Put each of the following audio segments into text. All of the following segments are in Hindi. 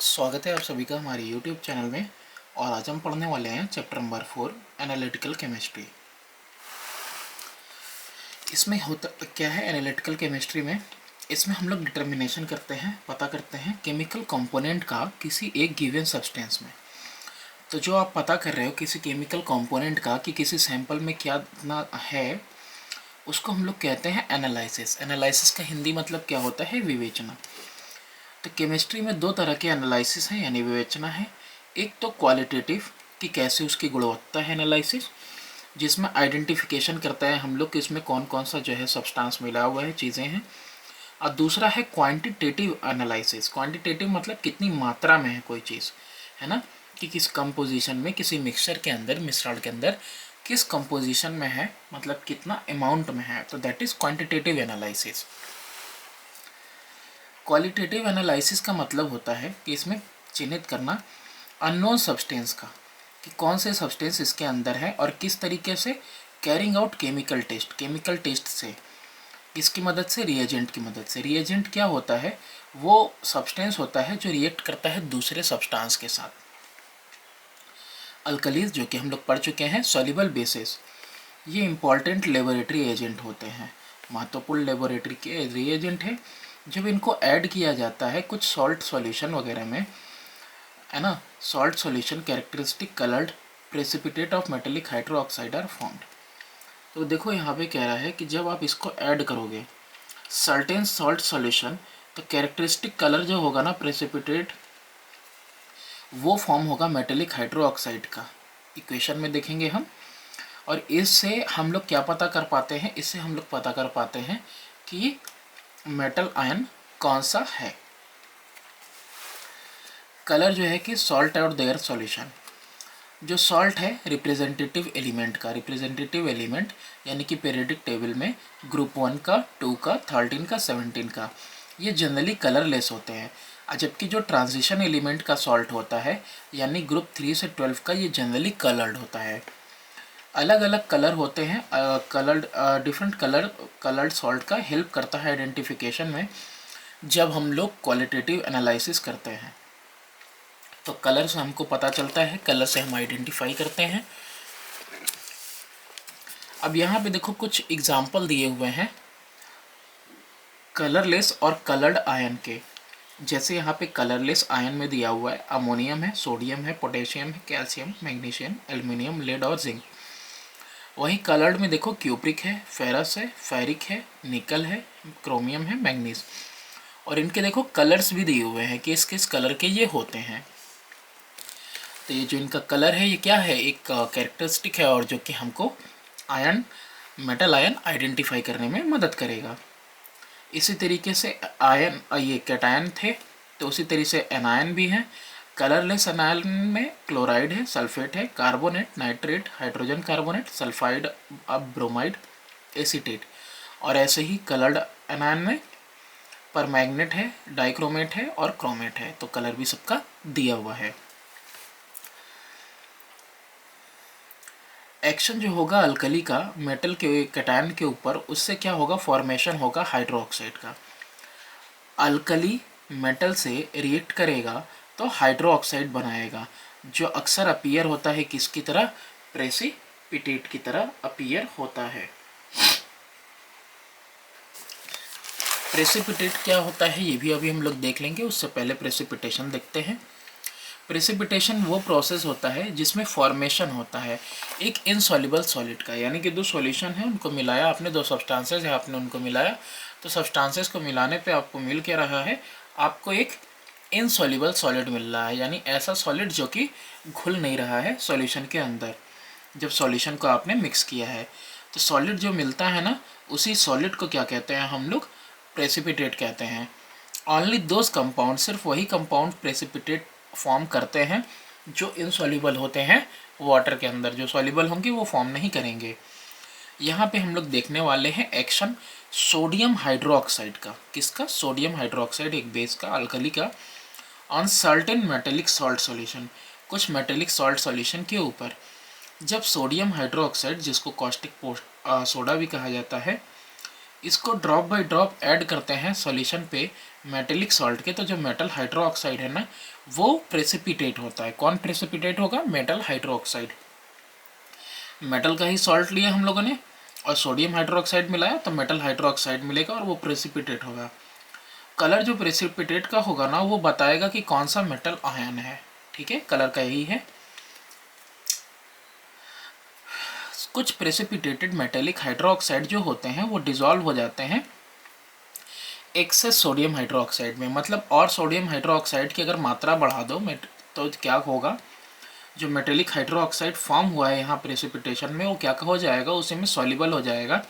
स्वागत है आप सभी का हमारे YouTube चैनल में। और आज हम पढ़ने वाले हैं चैप्टर नंबर 4 एनालिटिकल केमिस्ट्री। इसमें होता क्या है एनालिटिकल केमिस्ट्री में? इसमें हम लोग डिटर्मिनेशन करते हैं, पता करते हैं केमिकल कंपोनेंट का किसी एक गिवन सब्सटेंस में। तो जो आप पता कर रहे हो किसी केमिकल कंपोनेंट का कि किसी सैंपल में क्या ना है, उसको हम लोग कहते हैं एनालिसिस। एनालिसिस का हिंदी मतलब क्या होता है? विवेचना। तो केमिस्ट्री में दो तरह के एनालिसिस हैं यानी विवेचना है। एक तो क्वालिटेटिव कि कैसे उसकी गुणवत्ता है एनालिसिस, जिसमें आइडेंटिफिकेशन करता है हम लोग कि इसमें कौन कौन सा जो है सब्सटेंस मिला हुआ है, चीज़ें हैं। और दूसरा है क्वांटिटेटिव एनालिसिस। क्वांटिटेटिव मतलब कितनी मात्रा में है कोई चीज़, है ना, कि किस कंपोजिशन में, किसी मिक्सचर के अंदर, मिश्रण के अंदर किस कंपोजिशन में है, मतलब कितना अमाउंट में है। तो that is quantitative analysis. Qualitative analysis का मतलब होता है कि इसमें चिन्हित करना अननोन सब्सटेंस का, कि कौन से सब्सटेंस इसके अंदर है और किस तरीके से carrying out chemical test. Chemical test से किसकी मदद से? रिएजेंट की मदद से। रिएजेंट क्या होता है? वो सब्सटेंस होता है जो रिएक्ट करता है दूसरे सब्सटेंस के साथ। अल्कलीज जो कि हम लोग पढ़ चुके हैं, सॉल्युबल बेसिस, ये इंपॉर्टेंट लेबोरेटरी एजेंट होते हैं, महत्वपूर्ण लेबोरेटरी के रिएजेंट है। जब इनको ऐड किया जाता है कुछ सॉल्ट सॉल्यूशन वगैरह में, है ना, salt solution characteristic coloured precipitate of metallic hydro oxide are formed. तो देखो यहाँ पे कह रहा है कि जब आप इसको ऐड करोगे सर्टेन सॉल्ट सॉल्यूशन, तो कैरेक्टरिस्टिक कलर जो होगा ना प्रेसिपिटेट, वो फॉर्म होगा मेटेलिक हाइड्रो ऑक्साइड का। इक्वेशन में देखेंगे हम। और इससे हम लोग क्या पता कर पाते हैं? इससे हम लोग पता कर पाते हैं कि मेटल आयन कौन सा है। कलर जो है कि सॉल्ट और देयर सॉल्यूशन। जो सॉल्ट है रिप्रेजेंटेटिव एलिमेंट का, रिप्रेजेंटेटिव एलिमेंट यानी कि पीरियोडिक टेबल में ग्रुप 1 का, 2 का, 13 का, 17 का, ये जनरली कलरलेस होते हैं। जबकि जो ट्रांजिशन एलिमेंट का सॉल्ट होता है यानी ग्रुप 3 से 12 का, ये जनरली कलर्ड होता है। अलग अलग कलर होते हैं, कलर्ड डिफरेंट कलर्ड सॉल्ट का हेल्प करता है आइडेंटिफिकेशन में जब हम लोग क्वालिटेटिव एनालिसिस करते हैं। तो कलर से हमको पता चलता है, कलर से हम आइडेंटिफाई करते हैं। अब यहाँ पे देखो कुछ एग्जाम्पल दिए हुए हैं कलरलेस और कलर्ड आयन के। जैसे यहाँ पे कलरलेस आयन में दिया हुआ है अमोनियम है, सोडियम है, पोटेशियम है, कैल्शियम, मैग्नीशियम, एल्युमिनियम, लेड और जिंक। वहीं कलर्ड में देखो क्यूप्रिक है, फेरस है, फेरिक है, निकल है, क्रोमियम है, मैग्नीज। और इनके देखो कलर्स भी दिए हुए हैं कि किस किस कलर के ये होते हैं। तो ये जो इनका कलर है ये क्या है? एक कैरेक्टरिस्टिक है और जो कि हमको आयन, मेटल आयन आइडेंटिफाई करने में मदद करेगा। इसी तरीके से आयन, ये कैटायन थे, तो उसी तरीके से एनायन भी हैं। कलरलेस एनायन में क्लोराइड है, सल्फेट है, carbonate, nitrate, hydrogen carbonate, sulphide, bromide, acetate. और ऐसे ही कलर्ड एनायन में परमैंगनेट है, डाइक्रोमेट है और क्रोमेट है। तो कलर भी सबका दिया हुआ है। एक्शन जो होगा अल्कली का मेटल के कैटायन के ऊपर, उससे क्या होगा? फॉर्मेशन होगा हाइड्रो ऑक्साइड का। अल्कली मेटल से रिएक्ट करेगा तो हाइड्रो ऑक्साइड बनाएगा, जो अक्सर अपीयर होता है किसकी तरह? प्रेसिपिटेट की तरह अपीयर होता है। प्रेसिपिटेट क्या होता है ये भी अभी हम लोग देख लेंगे, उससे पहले प्रेसिपिटेशन देखते हैं। प्रेसिपिटेशन वो प्रोसेस होता है जिसमें फॉर्मेशन होता है एक इनसॉल्युबल सॉलिड का, यानी कि दो सॉल्यूशन है उनको मिलाया आपने, दो सब्सटेंसेस है आपने उनको मिलाया, तो सब्सटेंसेस को मिलाने पे आपको मिल के रहा है, आपको एक इनसॉल्युबल सॉलिड मिल रहा है, यानी ऐसा सॉलिड जो कि घुल नहीं रहा है सॉल्यूशन के अंदर जब सॉल्यूशन को आपने मिक्स किया है। तो सॉलिड जो मिलता है ना, उसी सॉलिड को क्या कहते हैं हम लोग? प्रेसिपिटेट कहते हैं। ओनली दोज कंपाउंड, सिर्फ वही कंपाउंड प्रेसिपिटेट फॉर्म करते हैं जो इनसॉल्युबल होते हैं वाटर के अंदर। जो सॉल्युबल होंगे वो फॉर्म नहीं करेंगे। यहाँ पे हम लोग देखने वाले हैं एक्शन सोडियम हाइड्रोक्साइड का। किसका? सोडियम हाइड्रोक्साइड, एक बेस का, अल्कली का, on certain metallic salt solution, कुछ मेटेलिक सॉल्ट सॉल्यूशन के ऊपर। जब सोडियम हाइड्रोक्साइड, जिसको कॉस्टिक सोडा भी कहा जाता है, इसको ड्रॉप बाय ड्रॉप ऐड करते हैं सॉल्यूशन पे मेटेलिक सॉल्ट के, तो जो मेटल हाइड्रोक्साइड है ना वो प्रेसिपिटेट होता है। कौन प्रेसिपिटेट होगा? Metal hydroxide. मेटल का ही सॉल्ट लिया हम लोगों ने और सोडियम हाइड्रोक्साइड मिलाया तो मेटल हाइड्रोक्साइड मिलेगा और वो प्रेसिपिटेट होगा। कलर जो प्रेसिपिटेट का होगा ना वो बताएगा कि कौन सा मेटल आयन है। ठीक है, कलर का यही है। कुछ प्रेसिपिटेटेड मेटेलिक हाइड्रोक्साइड जो होते हैं वो डिसॉल्व हो जाते हैं एक्सेस सोडियम हाइड्रोक्साइड में। मतलब और सोडियम हाइड्रोक्साइड की अगर मात्रा बढ़ा दो तो क्या होगा, जो मेटेलिक हाइड्रोक्साइड फॉर्म हुआ है यहाँ प्रेसिपिटेशन में वो क्या हो जाएगा, उसी में सॉल्युबल हो जाएगा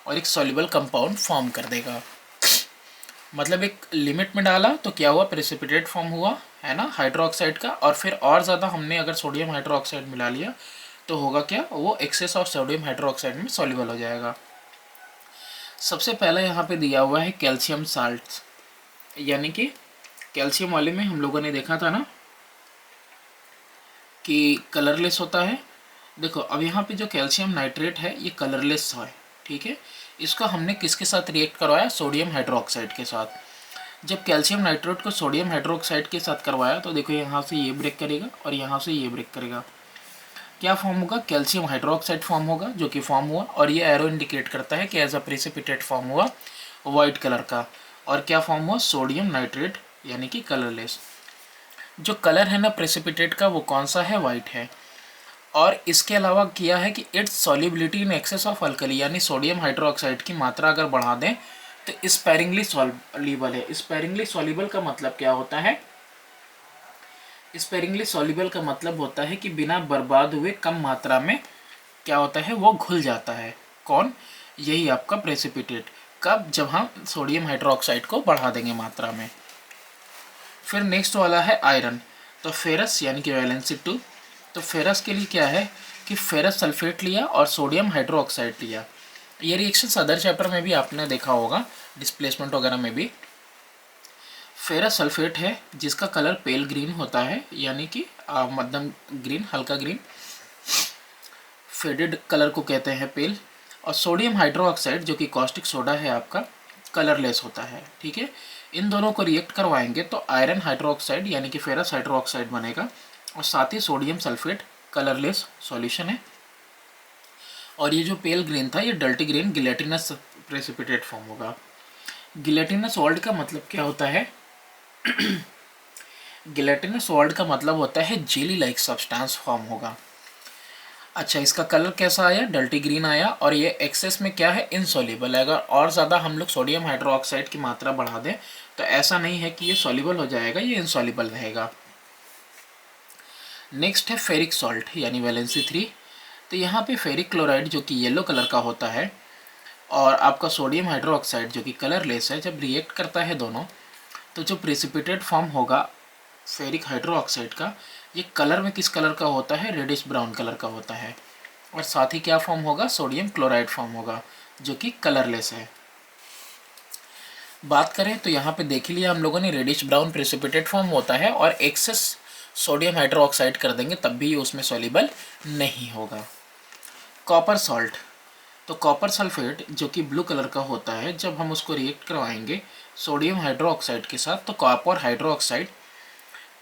और एक सॉल्युबल कंपाउंड फॉर्म कर देगा। मतलब एक लिमिट में डाला तो क्या हुआ, प्रेसिपिटेट फॉर्म हुआ है ना हाइड्रोक्साइड का, और फिर और ज़्यादा हमने अगर सोडियम हाइड्रोक्साइड मिला लिया तो होगा क्या, वो एक्सेस ऑफ सोडियम हाइड्रोक्साइड में सॉल्युबल हो जाएगा। सबसे पहले यहाँ पे दिया हुआ है कैल्शियम साल्ट, यानी कि कैल्शियम वाले में हम लोगों ने देखा था ना कि कलरलेस होता है। देखो अब यहाँ पे जो कैल्शियम नाइट्रेट है ये कलरलेस है। ठीक है, इसको हमने किसके साथ रिएक्ट करवाया, सोडियम हाइड्रोक्साइड के साथ। जब कैल्शियम नाइट्रेट को सोडियम हाइड्रोक्साइड के साथ करवाया तो देखो यहाँ से ये ब्रेक करेगा और यहाँ से ये ब्रेक करेगा, क्या फॉर्म होगा, कैल्शियम हाइड्रोक्साइड फॉर्म होगा, जो कि फॉर्म हुआ। और ये एरो इंडिकेट करता है कि एज अ प्रेसिपिटेट फॉर्म हुआ वाइट कलर का। और क्या फॉर्म हुआ, सोडियम नाइट्रेट, यानी कि कलरलेस। जो कलर है ना प्रेसिपिटेट का वो कौन सा है, वाइट है। और इसके अलावा किया है कि it's solubility in excess of alkali, यानी सोडियम हाइड्रोक्साइड की मात्रा अगर बढ़ा दें तो स्पेरिंगली सॉल्युबल है। स्पेरिंगली सॉल्युबल का मतलब क्या होता है, स्पेरिंगली सॉल्युबल का मतलब होता है कि बिना बर्बाद हुए कम मात्रा में क्या होता है, वो घुल जाता है। कौन, यही आपका प्रेसिपिटेट। कब, जब हम सोडियम हाइड्रोक्साइड को बढ़ा देंगे मात्रा में। फिर नेक्स्ट वाला है आयरन। तो फेरस यानी कि वैलेंसी 2। तो फेरस के लिए क्या है कि फेरस सल्फेट लिया और सोडियम हाइड्रोक्साइड लिया। ये रिएक्शन अदर चैप्टर में भी आपने देखा होगा, डिस्प्लेसमेंट वगैरह में भी। फेरस सल्फेट है जिसका कलर पेल ग्रीन होता है, यानी कि मध्यम ग्रीन, हल्का ग्रीन, फेडेड कलर को कहते हैं पेल। और सोडियम हाइड्रोक्साइड जो कि कॉस्टिक सोडा है आपका, कलरलेस होता है। ठीक है, इन दोनों को रिएक्ट करवाएंगे तो आयरन हाइड्रोक्साइड यानी कि फेरस हाइड्रोक्साइड बनेगा और साथ ही सोडियम सल्फेट कलरलेस सॉल्यूशन है। और ये जो पेल ग्रीन था ये डल्टी ग्रीन गिलेटिनस प्रेसिपिटेट फॉर्म होगा। गिलेटिनस वर्ड का मतलब क्या होता है, गिलेटिनस वर्ड का मतलब होता है जेली लाइक सब्सटेंस फॉर्म होगा। अच्छा, इसका कलर कैसा आया, डल्टी ग्रीन आया। और ये एक्सेस में क्या है, इनसॉल्युबल है। अगर और ज़्यादा हम लोग सोडियम हाइड्रोक्साइड की मात्रा बढ़ा दें तो ऐसा नहीं है कि ये सॉल्युबल हो जाएगा, ये इनसॉल्युबल रहेगा। नेक्स्ट है फेरिक सॉल्ट यानी वैलेंसी 3। तो यहाँ पे फेरिक क्लोराइड जो कि येलो कलर का होता है और आपका सोडियम हाइड्रोक्साइड जो कि कलरलेस है, जब रिएक्ट करता है दोनों तो जो प्रेसिपिटेट फॉर्म होगा फेरिक हाइड्रोक्साइड का, ये कलर में किस कलर का होता है, रेडिश ब्राउन कलर का होता है। और साथ ही क्या फॉर्म होगा, सोडियम क्लोराइड फॉर्म होगा जो कि कलरलेस है। बात करें तो यहाँ पे देख लिया हम लोगों ने, रेडिश ब्राउन प्रेसिपिटेट फॉर्म होता है और एक्सेस सोडियम हाइड्रोक्साइड कर देंगे तब भी उसमें सॉल्युबल नहीं होगा। Copper salt. तो कॉपर सल्फेट जो कि ब्लू कलर का होता है, जब हम उसको रिएक्ट करवाएंगे सोडियम हाइड्रोक्साइड के साथ तो copper hydroxide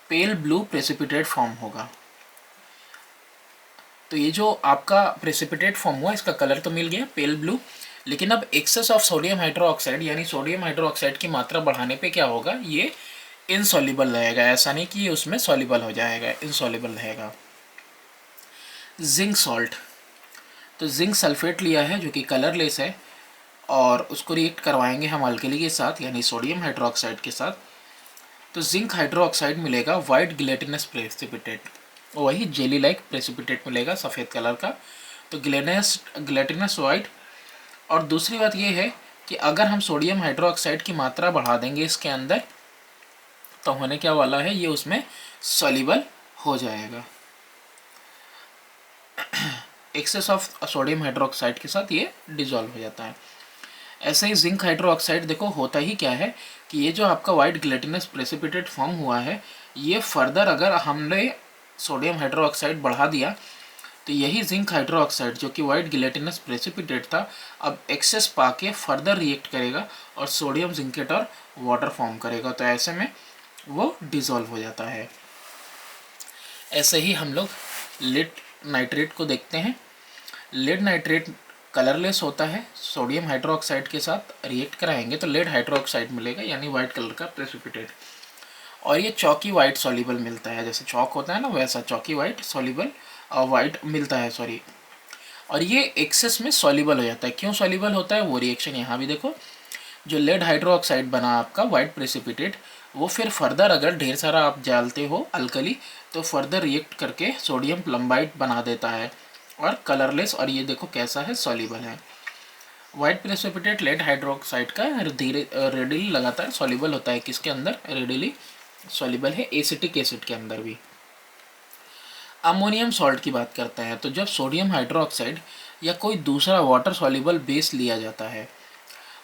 pale blue precipitate form होगा। तो ये जो आपका प्रेसिपिटेट फॉर्म हुआ इसका कलर तो मिल गया पेल ब्लू, लेकिन अब एक्सेस ऑफ सोडियम हाइड्रोक्साइड यानी सोडियम हाइड्रोक्साइड की मात्रा बढ़ाने पे क्या होगा, ये इनसॉल्युबल रहेगा। ऐसा नहीं कि ये उसमें सॉल्युबल हो जाएगा, इनसॉल्युबल रहेगा। Zinc salt. तो जिंक सल्फेट लिया है जो कि कलरलेस है और उसको रिएक्ट करवाएंगे हम अल्कली के साथ यानी सोडियम हाइड्रोक्साइड के साथ, तो जिंक हाइड्रोक्साइड मिलेगा वाइट गिलेटिनस प्रेसिपिटेट, वही जेली लाइक प्रेसिपिटेट मिलेगा सफ़ेद कलर का। तो गिलेटिनस वाइट। और दूसरी बात ये है कि अगर हम सोडियम हाइड्रोक्साइड की मात्रा बढ़ा देंगे इसके अंदर तो होने क्या वाला है, ये उसमें सॉल्युबल हो जाएगा। एक्सेस ऑफ सोडियम हाइड्रोक्साइड के साथ ये डिजॉल्व हो जाता है। ऐसे ही जिंक हाइड्रोक्साइड देखो होता ही क्या है कि ये जो आपका वाइट ग्लेटिनस प्रेसिपिटेट फॉर्म हुआ है, ये फर्दर अगर हमने सोडियम हाइड्रोक्साइड बढ़ा दिया तो यही जिंक हाइड्रोक्साइड जो कि वाइट गिलेटिनस प्रेसिपिटेट था, अब एक्सेस पाके फर्दर रिएक्ट करेगा और सोडियम जिंकेट और वाटर फॉर्म करेगा, तो ऐसे में वो डिज़ोल्व हो जाता है। ऐसे ही हम लोग लेड नाइट्रेट को देखते हैं। लेड नाइट्रेट कलरलेस होता है, सोडियम हाइड्रोक्साइड के साथ रिएक्ट कराएंगे तो लेड हाइड्रोक्साइड मिलेगा, यानी वाइट कलर का प्रेसिपिटेट। और ये चौकी वाइट सॉल्युबल मिलता है, जैसे चौक होता है ना वैसा चौकी वाइट सॉल्युबल वाइट मिलता है, सॉरी। और ये एक्सेस में सॉल्युबल हो जाता है। क्यों सॉल्युबल होता है वो रिएक्शन यहाँ भी देखो, जो लेड हाइड्रोक्साइड बना आपका वाइट प्रेसिपिटेट, वो फिर फर्दर अगर ढेर सारा आप डालते हो अल्कली तो फर्दर रिएक्ट करके सोडियम प्लम्बाइट बना देता है और कलरलेस, और ये देखो कैसा है, सॉल्युबल है। वाइट प्रेसिपिटेट लेड हाइड्रोक्साइड का धीरे रेडिली लगातार सॉल्युबल होता है, किसके अंदर, रेडिली सॉल्युबल है एसिटिक एसिड के अंदर भी। अमोनियम सॉल्ट की बात करते हैं, तो जब सोडियम हाइड्रोक्साइड या कोई दूसरा वाटर सॉल्युबल बेस लिया जाता है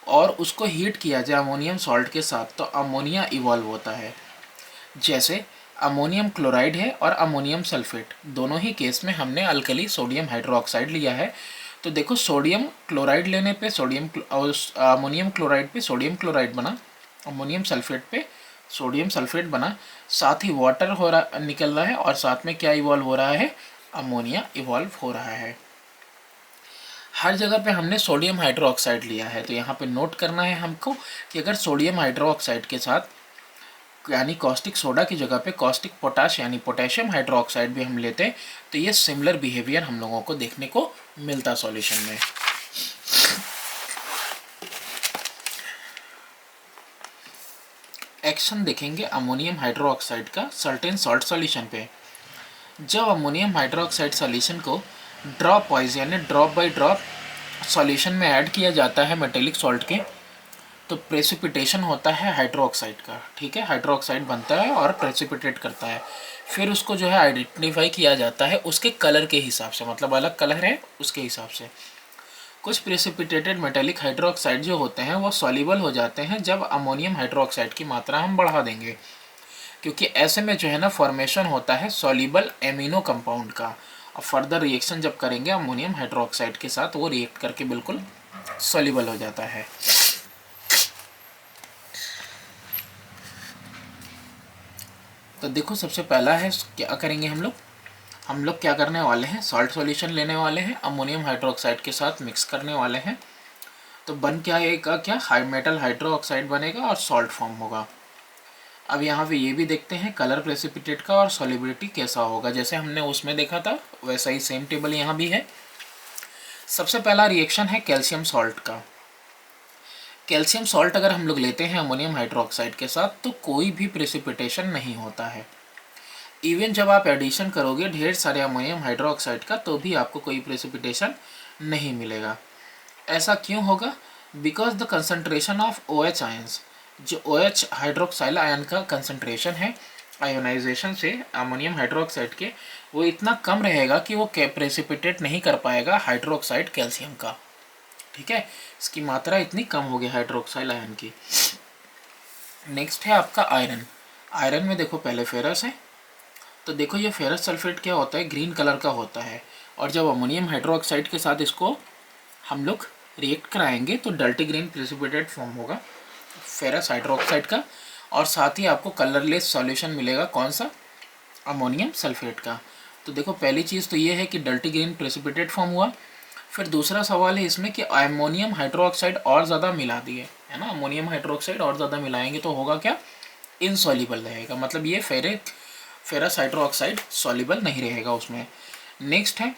और उसको हीट किया जाए अमोनियम सॉल्ट के साथ, तो अमोनिया इवॉल्व होता है। जैसे अमोनियम क्लोराइड है और अमोनियम सल्फेट, दोनों ही केस में हमने अल्कली सोडियम हाइड्रोक्साइड लिया है। तो देखो सोडियम क्लोराइड लेने पे अमोनियम क्लोराइड पे सोडियम क्लोराइड बना, अमोनियम सल्फेट पे सोडियम सल्फेट बना, साथ ही वाटर हो रहा निकल रहा है और साथ में क्या इवॉल्व हो रहा है, अमोनिया इवॉल्व हो रहा है। हर जगह पे हमने सोडियम हाइड्रोक्साइड लिया है, तो यहाँ पे नोट करना है हमको कि अगर सोडियम हाइड्रोक्साइड के साथ यानी कॉस्टिक सोडा की जगह पे कॉस्टिक पोटाश यानी पोटेशियम हाइड्रोक्साइड भी हम लेते हैं, तो ये सिमिलर बिहेवियर हम लोगों को देखने को मिलता सॉल्यूशन में। एक्शन देखेंगे अमोनियम हाइड्रोक्साइड का सर्टेन सॉल्ट सॉल्यूशन पे। जब अमोनियम हाइड्रोक्साइड सॉल्यूशन को ड्रॉप वाइज यानी ड्रॉप बाय ड्रॉप सॉल्यूशन में ऐड किया जाता है मेटेलिक सॉल्ट के, तो प्रेसिपिटेशन होता है हाइड्रोक्साइड का, ठीक है, हाइड्रोक्साइड बनता है और प्रेसिपिटेट करता है। फिर उसको जो है आइडेंटिफाई किया जाता है उसके कलर के हिसाब से, मतलब अलग कलर है उसके हिसाब से। कुछ प्रेसिपिटेटेड मेटेलिक हाइड्रोक्साइड जो होते हैं वो सॉल्युबल हो जाते हैं जब अमोनियम हाइड्रोक्साइड की मात्रा हम बढ़ा देंगे, क्योंकि ऐसे में जो है ना फॉर्मेशन होता है सॉल्युबल एमिनो कंपाउंड का, और फर्दर रिएक्शन जब करेंगे अमोनियम हाइड्रोक्साइड के साथ वो रिएक्ट करके बिल्कुल सॉल्युबल हो जाता है। तो देखो सबसे पहला है क्या करेंगे हम लोग क्या करने वाले हैं, सॉल्ट सॉल्यूशन लेने वाले हैं, अमोनियम हाइड्रोक्साइड के साथ मिक्स करने वाले हैं। तो बन क्या आएगा, क्या मेटल हाइड्रोक्साइड बनेगा और सॉल्ट फॉर्म होगा। अब यहाँ पे ये भी देखते हैं कलर प्रेसिपिटेट का और सॉल्युबिलिटी कैसा होगा, जैसे हमने उसमें देखा था वैसा ही सेम टेबल यहाँ भी है। सबसे पहला रिएक्शन है कैल्शियम सॉल्ट का। कैल्शियम सॉल्ट अगर हम लोग लेते हैं अमोनियम हाइड्रोक्साइड के साथ तो कोई भी प्रेसिपिटेशन नहीं होता है। इवन जब आप एडिशन करोगे ढेर सारे अमोनियम हाइड्रोक्साइड का तो भी आपको कोई प्रेसिपिटेशन नहीं मिलेगा। ऐसा क्यों होगा, because the concentration of OH ions, जो OH हाइड्रोक्साइल आयन का कंसनट्रेशन है आयोनाइजेशन से अमोनियम हाइड्रोक्साइड के, वो इतना कम रहेगा कि वो प्रेसिपिटेट नहीं कर पाएगा हाइड्रोक्साइड कैल्शियम का, ठीक है, इसकी मात्रा इतनी कम हो गई हाइड्रोक्साइल आयन की। नेक्स्ट है आपका आयरन। आयरन में देखो पहले फेरस है, तो देखो ये फेरस सल्फेट क्या होता है, ग्रीन कलर का होता है, और जब अमोनियम हाइड्रोक्साइड के साथ इसको हम लोग रिएक्ट कराएंगे तो डल्टी ग्रीन प्रेसिपिटेट फॉर्म होगा फेरस हाइड्रोक्साइड का, और साथ ही आपको कलरलेस सॉल्यूशन मिलेगा, कौन सा, अमोनियम सल्फेट का। तो देखो पहली चीज़ तो ये है कि डल्टी ग्रीन प्रेसिपिटेट फॉर्म हुआ। फिर दूसरा सवाल है इसमें कि अमोनियम हाइड्रोक्साइड और ज़्यादा मिला दिए, है ना, अमोनियम हाइड्रोक्साइड और ज़्यादा मिलाएंगे तो होगा क्या, इनसॉल्युबल रहेगा, मतलब ये फेरस हाइड्रोक्साइड सॉल्युबल नहीं रहेगा उसमें। नेक्स्ट है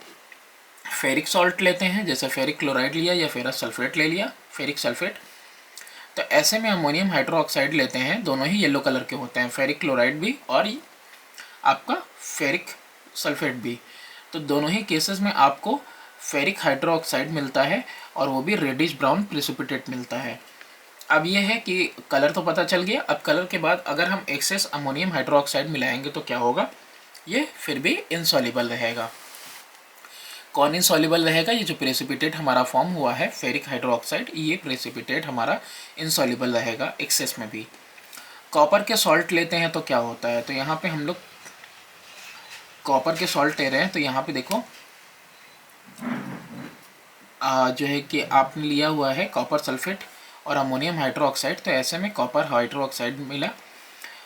फेरिक सॉल्ट लेते हैं, जैसे फेरिक क्लोराइड लिया या फेरस सल्फेट ले लिया, फेरिक सल्फेट। तो ऐसे में अमोनियम हाइड्रोक्साइड लेते हैं, दोनों ही येलो कलर के होते हैं, फेरिक क्लोराइड भी और आपका फेरिक सल्फेट भी। तो दोनों ही केसेस में आपको फेरिक हाइड्रोक्साइड मिलता है और वो भी रेडिश ब्राउन प्रेसिपिटेट मिलता है। अब ये है कि कलर तो पता चल गया, अब कलर के बाद अगर हम एक्सेस अमोनियम हाइड्रोक्साइड मिलाएंगे तो क्या होगा, ये फिर भी इनसॉल्युबल रहेगा। कौन इनसॉल्युबल रहेगा, ये जो प्रेसिपिटेट हमारा फॉर्म हुआ है फेरिक हाइड्रोक्साइड, ये प्रेसिपिटेट हमारा इनसॉल्युबल रहेगा एक्सेस में भी। कॉपर के सॉल्ट लेते हैं तो क्या होता है, तो यहाँ पे हम लोग कॉपर के सॉल्ट ले रहे हैं, तो यहाँ पे देखो जो है कि आपने लिया हुआ है कॉपर सल्फेट और अमोनियम हाइड्रोक्साइड, तो ऐसे में कॉपर हाइड्रोक्साइड मिला।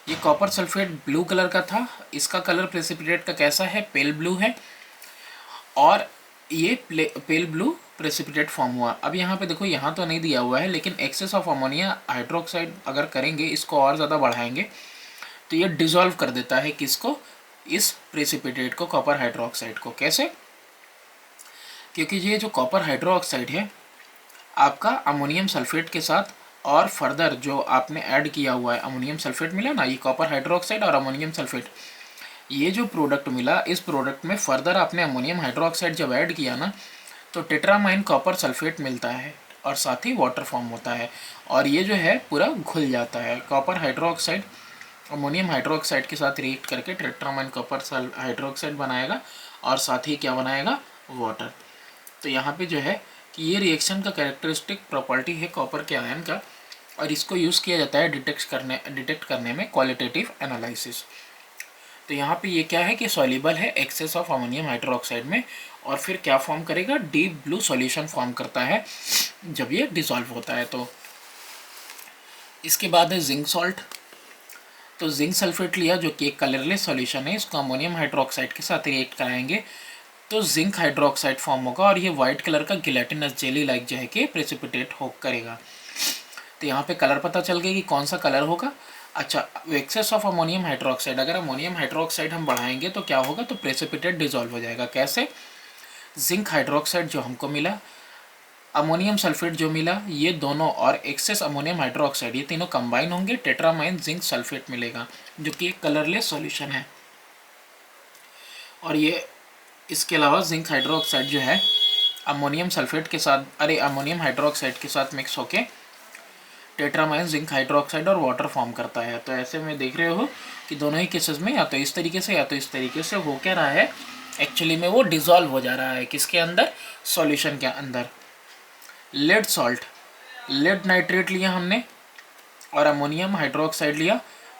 ये कॉपर सल्फेट ब्लू कलर का था, इसका कलर प्रेसिपिटेट का कैसा है, पेल ब्लू है, और ये पेल ब्लू प्रेसिपिटेट फॉर्म हुआ। अब यहाँ पे देखो, यहाँ तो नहीं दिया हुआ है, लेकिन एक्सेस ऑफ अमोनिया हाइड्रोक्साइड अगर करेंगे, इसको और ज़्यादा बढ़ाएंगे, तो ये डिज़ोल्व कर देता है किसको, इस प्रेसिपिटेट को, कॉपर हाइड्रोक्साइड को। कैसे? क्योंकि ये जो कॉपर हाइड्रोक्साइड है आपका अमोनियम सल्फेट के साथ, और फर्दर जो आपने ऐड किया हुआ है अमोनियम सल्फेट मिला ना, ये कॉपर हाइड्रोक्साइड और अमोनियम सल्फेट, ये जो प्रोडक्ट मिला, इस प्रोडक्ट में फर्दर आपने अमोनियम हाइड्रोक्साइड जब ऐड किया ना, तो टेट्रामाइन कॉपर सल्फेट मिलता है और साथ ही वाटर फॉर्म होता है, और ये जो है पूरा घुल जाता है। कॉपर हाइड्रोक्साइड अमोनियम हाइड्रोक्साइड के साथ रिएक्ट करके टेट्रामाइन कॉपर हाइड्रोक्साइड बनाएगा और साथ ही क्या बनाएगा, वाटर। तो यहाँ पे जो है कि ये रिएक्शन का कैरेक्टरिस्टिक प्रॉपर्टी है कॉपर के आयन का, और इसको यूज़ किया जाता है डिटेक्ट करने में क्वालिटेटिव एनालिसिस। तो यहाँ पे ये क्या है कि सॉल्युबल है एक्सेस ऑफ अमोनियम हाइड्रोक्साइड में, और फिर क्या फॉर्म करेगा, डीप ब्लू सॉल्यूशन फॉर्म करता है जब ये डिसॉल्व होता है। तो इसके बाद है जिंक सॉल्ट। तो जिंक सल्फेट लिया जो कि एक कलरलेस सॉल्यूशन है, इसको अमोनियम हाइड्रोक्साइड के साथ रिएक्ट कराएंगे तो जिंक हाइड्रोक्साइड फॉर्म होगा, और ये वाइट कलर का गिलेटिनस जेली लाइक जो है कि प्रेसिपिटेट हो करेगा। तो यहाँ पे कलर पता चल गया कि कौन सा कलर होगा। अच्छा, एक्सेस ऑफ अमोनियम हाइड्रोक्साइड, अगर अमोनियम हाइड्रोक्साइड हम बढ़ाएंगे तो क्या होगा, तो प्रेसिपिटेट डिसॉल्व हो जाएगा। कैसे? जिंक हाइड्रोक्साइड जो हमको मिला, अमोनियम सल्फेट जो मिला, ये दोनों और एक्सेस अमोनियम हाइड्रोक्साइड, ये तीनों कंबाइन होंगे, टेट्रामाइन जिंक सल्फेट मिलेगा जो कि एक कलरलेस सॉल्यूशन है। और ये इसके अलावा जिंक हाइड्रोक्साइड जो है अमोनियम सल्फेट के साथ, अमोनियम हाइड्रोक्साइड के साथ मिक्स होके टेट्रामाइन जिंक हाइड्रोक्साइड और वाटर फॉर्म करता है। तो ऐसे में देख रहे हो कि दोनों ही केसेस में या तो इस तरीके से या तो इस तरीके से हो क्या रहा है, एक्चुअली में वो डिसॉल्व हो जा रहा है किसके अंदर, सॉल्यूशन के अंदर। लेड सॉल्ट, लेड नाइट्रेट लिया हमने और अमोनियम हाइड्रोक्साइड लिया,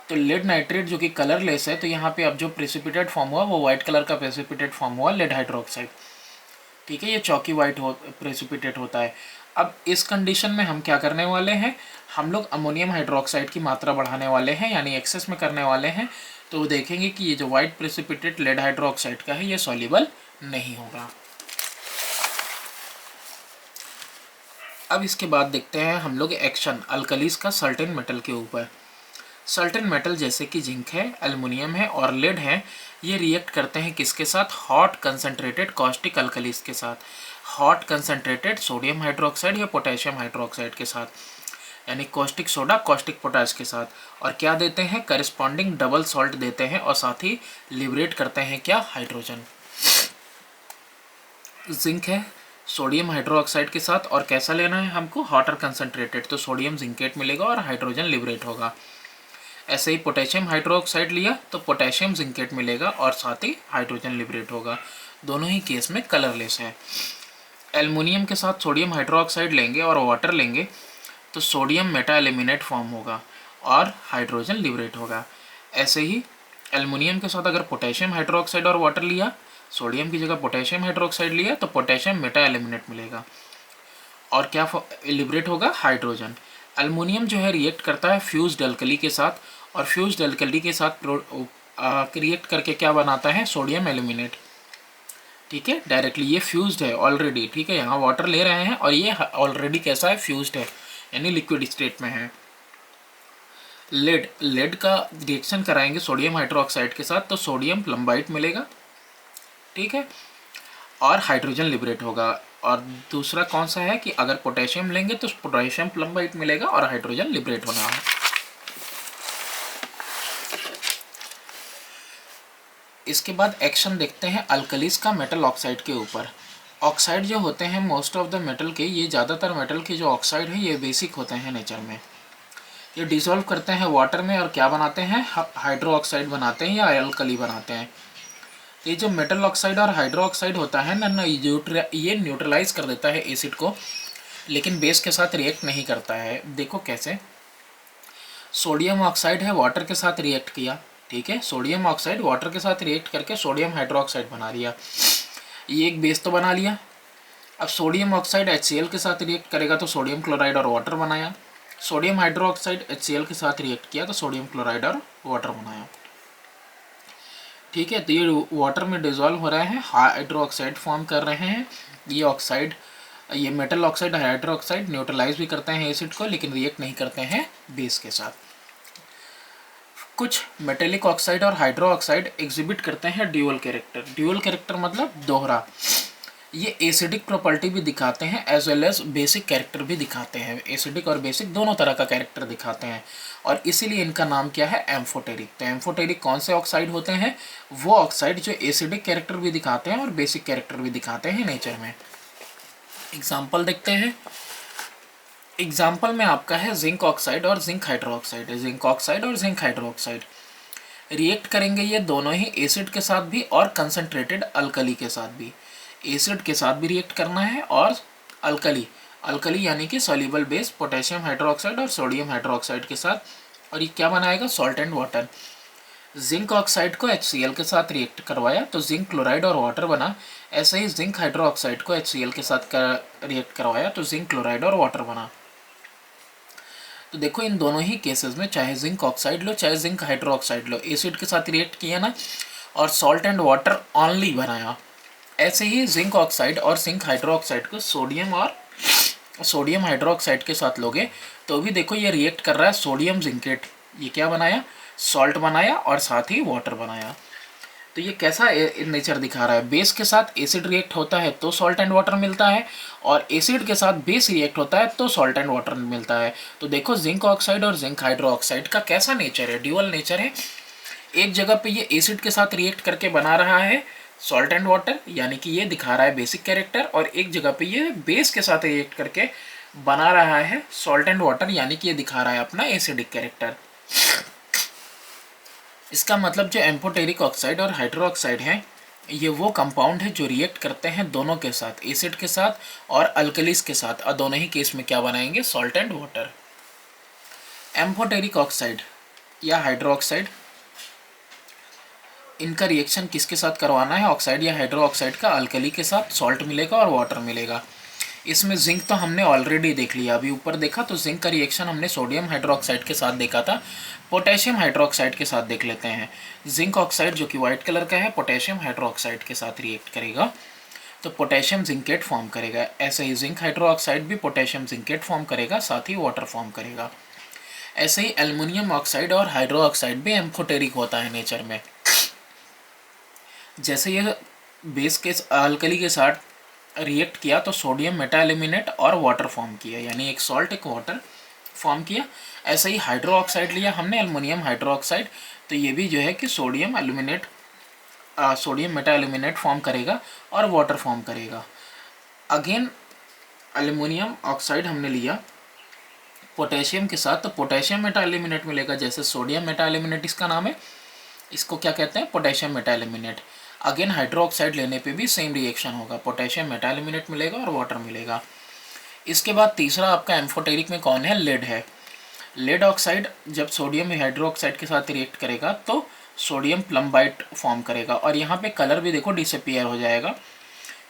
तो लेड नाइट्रेट जो कि कलरलेस है, तो यहाँ पे अब जो प्रेसिपिटेट फॉर्म हुआ वो वाइट कलर का प्रेसिपिटेट फॉर्म हुआ, लेड हाइड्रोक्साइड। ठीक है, ये चौकी वाइट प्रेसिपिटेट होता है। अब इस कंडीशन में हम क्या करने वाले हैं, हम लोग अमोनियम हाइड्रोक्साइड की मात्रा बढ़ाने वाले हैं, यानी एक्सेस में करने वाले हैं। तो वो देखेंगे कि ये जो वाइट प्रेसिपिटेट लेड हाइड्रोक्साइड का है, ये सॉल्युबल नहीं होगा। अब इसके बाद देखते हैं हम लोग एक्शन अल्कलीज का सर्टेन मेटल के ऊपर। सर्टेन मेटल जैसे कि जिंक है, एल्युमिनियम है और लेड है, ये रिएक्ट करते हैं किसके साथ, हॉट कंसनट्रेटेड कॉस्टिक अल्कलीज के साथ, हॉट कंसनट्रेटेड सोडियम हाइड्रोक्साइड या पोटेशियम हाइड्रोक्साइड के साथ, यानी कॉस्टिक सोडा कॉस्टिक पोटाश के साथ। और क्या देते हैं, करस्पॉन्डिंग डबल सॉल्ट देते हैं, और साथ ही लिबरेट करते हैं क्या, हाइड्रोजन। जिंक है सोडियम हाइड्रोक्साइड के साथ, और कैसा लेना है हमको, हॉटर कंसनट्रेटेड, तो सोडियम जिंकेट मिलेगा और हाइड्रोजन लिबरेट होगा। ऐसे ही पोटेशियम हाइड्रोक्साइड लिया तो पोटेशियम जिंकेट मिलेगा और साथ ही हाइड्रोजन लिबरेट होगा। दोनों ही केस में कलरलेस है। एल्युमिनियम के साथ सोडियम हाइड्रोक्साइड लेंगे और वाटर लेंगे तो सोडियम मेटा एलिमिनेट फॉर्म होगा और हाइड्रोजन लिबरेट होगा। ऐसे ही एल्युमिनियम के साथ अगर पोटेशियम हाइड्रोक्साइड और वाटर लिया, सोडियम की जगह पोटेशियम हाइड्रोक्साइड लिया, तो पोटेशियम मेटा एलिमिनेट मिलेगा और क्या लिबरेट होगा, हाइड्रोजन। एल्युमिनियम जो है रिएक्ट करता है फ्यूज्ड अल्कली के साथ, और फ्यूज्ड अल्कली के साथ रिएक्ट करके क्या बनाता है, सोडियम एल्यूमिनेट। ठीक है, डायरेक्टली ये फ्यूज्ड है ऑलरेडी। ठीक है, यहाँ वाटर ले रहे हैं और ये ऑलरेडी कैसा है, फ्यूज्ड है, यानी लिक्विड स्टेट में है। लेड का रिएक्शन कराएंगे सोडियम हाइड्रोक्साइड के साथ तो सोडियम प्लम्बाइट मिलेगा। ठीक है, और हाइड्रोजन लिबरेट होगा। और दूसरा कौन सा है कि अगर पोटेशियम लेंगे तो पोटेशियम प्लम्बाइट मिलेगा और हाइड्रोजन लिबरेट होना है। इसके बाद एक्शन देखते हैं अल्कलीज का मेटल ऑक्साइड के ऊपर। ऑक्साइड जो होते हैं मोस्ट ऑफ द मेटल के, ये ज़्यादातर मेटल के जो ऑक्साइड है ये बेसिक होते हैं नेचर में। ये डिसॉल्व करते हैं वाटर में और क्या बनाते हैं, हाइड्रो ऑक्साइड बनाते हैं या अल्कली बनाते हैं। तो ये जो मेटल ऑक्साइड और हाइड्रो ऑक्साइड होता है ना, ये न्यूट्रलाइज कर देता है एसिड को, लेकिन बेस के साथ रिएक्ट नहीं करता है। देखो कैसे, सोडियम ऑक्साइड है वाटर के साथ रिएक्ट किया। ठीक है, सोडियम ऑक्साइड वाटर के साथ रिएक्ट करके सोडियम हाइड्रोक्साइड बना लिया, ये एक बेस तो बना लिया। अब सोडियम ऑक्साइड HCl के साथ रिएक्ट करेगा तो सोडियम क्लोराइड और वाटर बनाया। सोडियम हाइड्रोक्साइड HCl के साथ रिएक्ट किया तो सोडियम क्लोराइड और वाटर बनाया। ठीक है, तो ये वाटर में डिजोल्व हो रहे हैं, हाइड्रोक्साइड फॉर्म कर रहे हैं। ये ऑक्साइड, ये मेटल ऑक्साइड हाइड्रोक्साइड न्यूट्रलाइज भी करते हैं एसिड को, लेकिन रिएक्ट नहीं करते हैं बेस के साथ। कुछ मेटेलिक ऑक्साइड और हाइड्रो ऑक्साइड एग्जिबिट करते हैं ड्यूअल कैरेक्टर। ड्यूअल कैरेक्टर मतलब दोहरा। ये एसिडिक प्रॉपर्टी भी दिखाते हैं as well as basic character भी दिखाते हैं। एसिडिक और बेसिक दोनों तरह का कैरेक्टर दिखाते हैं और इसीलिए इनका नाम क्या है, एम्फोटेरिक। तो एम्फोटेरिक कौन से ऑक्साइड होते हैं? वो ऑक्साइड जो एसिडिक कैरेक्टर भी दिखाते हैं और बेसिक कैरेक्टर भी दिखाते हैं नेचर में। एग्जाम्पल देखते हैं। एग्जाम्पल में आपका है जिंक ऑक्साइड और जिंक हाइड्रोक्साइड। जिंक ऑक्साइड और जिंक हाइड्रोक्साइड रिएक्ट करेंगे ये दोनों ही एसिड के साथ भी और कंसनट्रेटेड अल्कली के साथ भी। एसिड के साथ भी रिएक्ट करना है और अल्कली, अल्कली यानी कि सॉल्युबल बेस पोटेशियम हाइड्रोक्साइड और सोडियम हाइड्रोक्साइड के साथ, और ये क्या बनाएगा, salt and water. Zinc oxide को HCl के साथ रिएक्ट करवाया तो जिंक क्लोराइड और वाटर बना। ऐसे ही जिंक हाइड्रोक्साइड को HCl के साथ रिएक्ट करवाया तो जिंक क्लोराइड और वाटर बना। तो देखो इन दोनों ही केसेस में चाहे जिंक ऑक्साइड लो चाहे जिंक हाइड्रोक्साइड लो, एसिड के साथ रिएक्ट किया ना और सॉल्ट एंड वाटर ओनली बनाया। ऐसे ही जिंक ऑक्साइड और जिंक हाइड्रोक्साइड को सोडियम हाइड्रोक्साइड के साथ लोगे तो भी देखो ये रिएक्ट कर रहा है सोडियम जिंकेट। ये क्या बनाया, सॉल्ट बनाया और साथ ही वाटर बनाया। तो ये कैसा नेचर दिखा रहा है, बेस के साथ एसिड रिएक्ट होता है तो सॉल्ट एंड वाटर मिलता है और एसिड के साथ बेस रिएक्ट होता है तो सॉल्ट एंड वाटर मिलता है। तो देखो जिंक ऑक्साइड और जिंक हाइड्रोक्साइड का कैसा नेचर है, ड्यूअल नेचर है। एक जगह पे ये एसिड के साथ रिएक्ट करके बना रहा है सॉल्ट एंड वाटर, यानी कि ये दिखा रहा है बेसिक कैरेक्टर, और एक जगह पे ये बेस के साथ रिएक्ट करके बना रहा है सॉल्ट एंड वाटर, यानी कि ये दिखा रहा है अपना एसिडिक कैरेक्टर। इसका मतलब जो एम्फोटेरिक ऑक्साइड और हाइड्रोक्साइड हैं ये वो कंपाउंड है जो रिएक्ट करते हैं दोनों के साथ, एसिड के साथ और अल्कलीज के साथ, और दोनों ही केस में क्या बनाएंगे, salt and water. Amphoteric oxide या हाइड्रोक्साइड, इनका रिएक्शन किसके साथ करवाना है, ऑक्साइड या हाइड्रोक्साइड का अल्कली के साथ, सॉल्ट मिलेगा और वाटर मिलेगा। इसमें जिंक तो हमने ऑलरेडी देख लिया, अभी ऊपर देखा तो जिंक का रिएक्शन हमने सोडियम हाइड्रोक्साइड के साथ देखा था। पोटेशियम हाइड्रोक्साइड के साथ देख लेते हैं। जिंक ऑक्साइड जो कि वाइट कलर का है पोटेशियम हाइड्रोक्साइड के साथ रिएक्ट करेगा तो पोटेशियम जिंकेट फॉर्म करेगा। ऐसे ही जिंक हाइड्रोक्साइड भी पोटेशियम जिंकेट फॉर्म करेगा, साथ ही वाटर फॉर्म करेगा। ऐसे ही एल्युमिनियम ऑक्साइड और हाइड्रोक्साइड भी एम्फोटेरिक होता है नेचर में। जैसे ये बेस के अल्कली के साथ रिएक्ट किया तो सोडियम मेटा एल्यूमिनेट और वाटर फॉर्म किया, यानी एक सॉल्ट एक वाटर फॉर्म किया। ऐसे ही हाइड्रो ऑक्साइड लिया हमने एल्युमिनियम हाइड्रोक्साइड, तो ये भी जो है कि सोडियम मेटा एल्यूमिनेट फॉर्म करेगा और वाटर फॉर्म करेगा। अगेन एल्युमिनियम ऑक्साइड हमने लिया पोटेशियम के साथ तो पोटेशियम मेटा एल्यूमिनेट मिलेगा, जैसे सोडियम मेटा एल्यूमिनेट इसका नाम है, इसको क्या कहते हैं, potassium Meta aluminate. Again hydroxide लेने पे भी सेम रिएक्शन होगा, पोटेशियम मेटा एल्यूमिनेट मिलेगा और वाटर मिलेगा। इसके बाद तीसरा आपका एम्फोटेरिक में कौन है, लेड है। लेड ऑक्साइड जब सोडियम हाइड्रोक्साइड के साथ रिएक्ट करेगा तो सोडियम प्लम्बाइट फॉर्म करेगा, और यहाँ पे कलर भी देखो डिसअपियर हो जाएगा।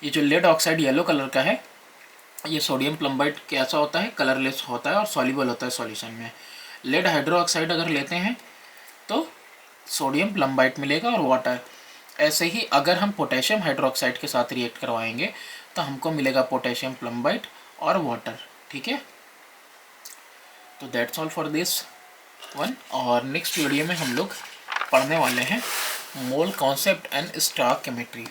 ये जो लेड ऑक्साइड येलो कलर का है, ये सोडियम प्लम्बाइट कैसा होता है, कलरलेस होता है और सॉल्युबल होता है सॉल्यूशन में। लेड हाइड्रोक्साइड अगर लेते हैं तो सोडियम प्लम्बाइट मिलेगा और वाटर। ऐसे ही अगर हम पोटेशियम हाइड्रोक्साइड के साथ रिएक्ट करवाएंगे तो हमको मिलेगा पोटेशियम प्लम्बाइट और वाटर। ठीक है, तो that's all for this one. और नेक्स्ट वीडियो में हम लोग पढ़ने वाले हैं मोल कॉन्सेप्ट एंड स्टॉकियोमेट्री।